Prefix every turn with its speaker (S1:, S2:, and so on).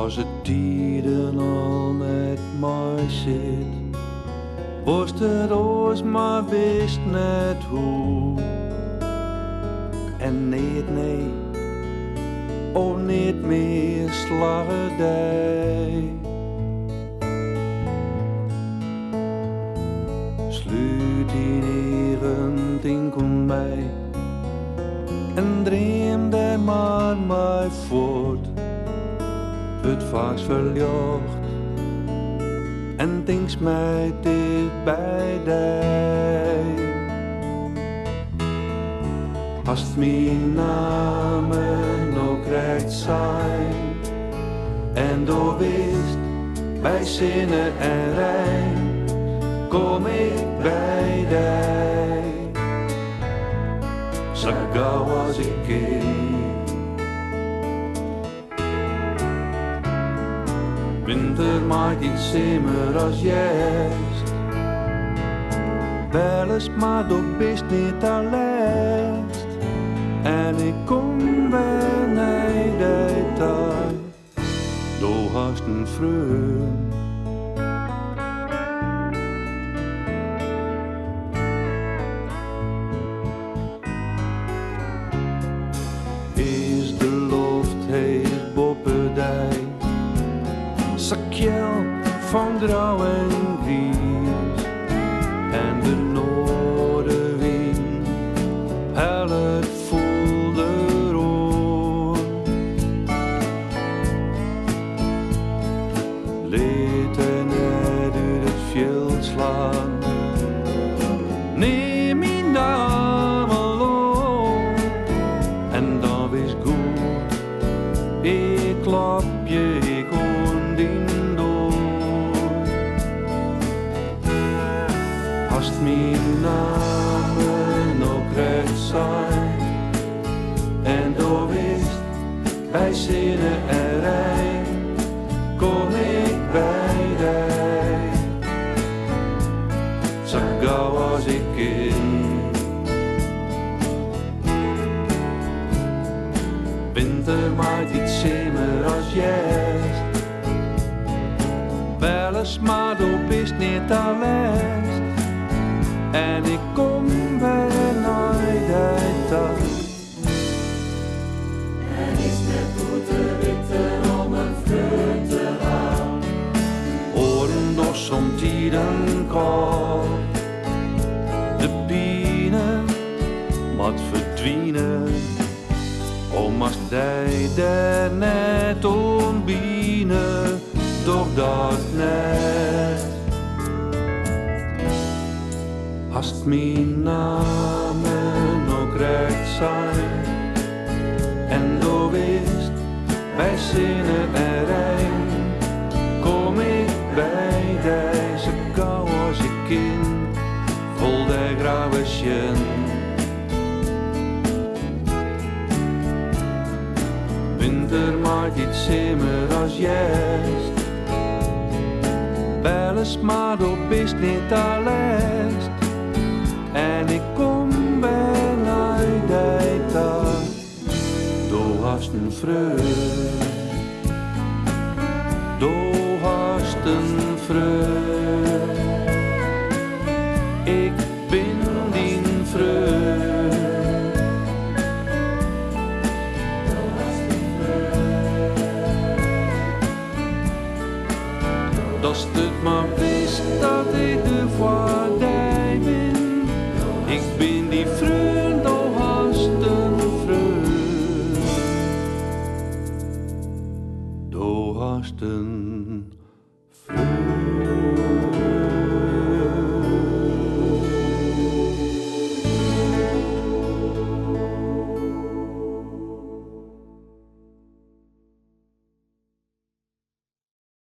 S1: Als het tijden al net mooi zit, was het oors maar wist net hoe. En niet, nee, oh niet meer slaggerdij. Sluit die neren denk om mij en dream daar maar mij voort. Het vaaks verjocht en denkt mij dicht bij dij. Als het mijn namen nog recht zijn en door wist bij zinnen en rijn, kom ik bij dij. Zo gauw als ik kind. Winter maakt iets simmer als jest. Wel eens maar door bist niet alest. En ik kom beneden tijd. Door hast een vreugd. Is de loft heet bopperdij. Zakjel van grauw en gries en de noordenwind hel het voelde rood. Leed en net uit het veld slaan, neem mijn naam alom en dan wees goed, ik klap je, ik als mijn namen nog recht zijn en door wist bij zinnen en rij, kom ik bij dij. Zo gauw als ik kind. Winter maakt iets simmer als jest. Wel eens maar door bist niet alest. En ik kom bij nooit uit dag.
S2: En is net goed te witten om een vreugd te gaan.
S1: Oren door soms tijden kort. De pine moet verdwijnen. Om als die daar net ontbienen, doch dat net. Als het mijn namen nog recht zijn en door wist bij zinnen en rijn, kom ik bij deze gauw als ik kind, vol der grauwe sjen. Winter maakt iets simmer als jest. Wel eens maar door bist niet alest. En ik kom bijna die dag. Door hast een vreugd. Door hast een vreugd. Ik ben die vreugd. Als het maar wist dat ik er voor die ben. Ik ben die vreugd, door hast een vreugd. Door hast een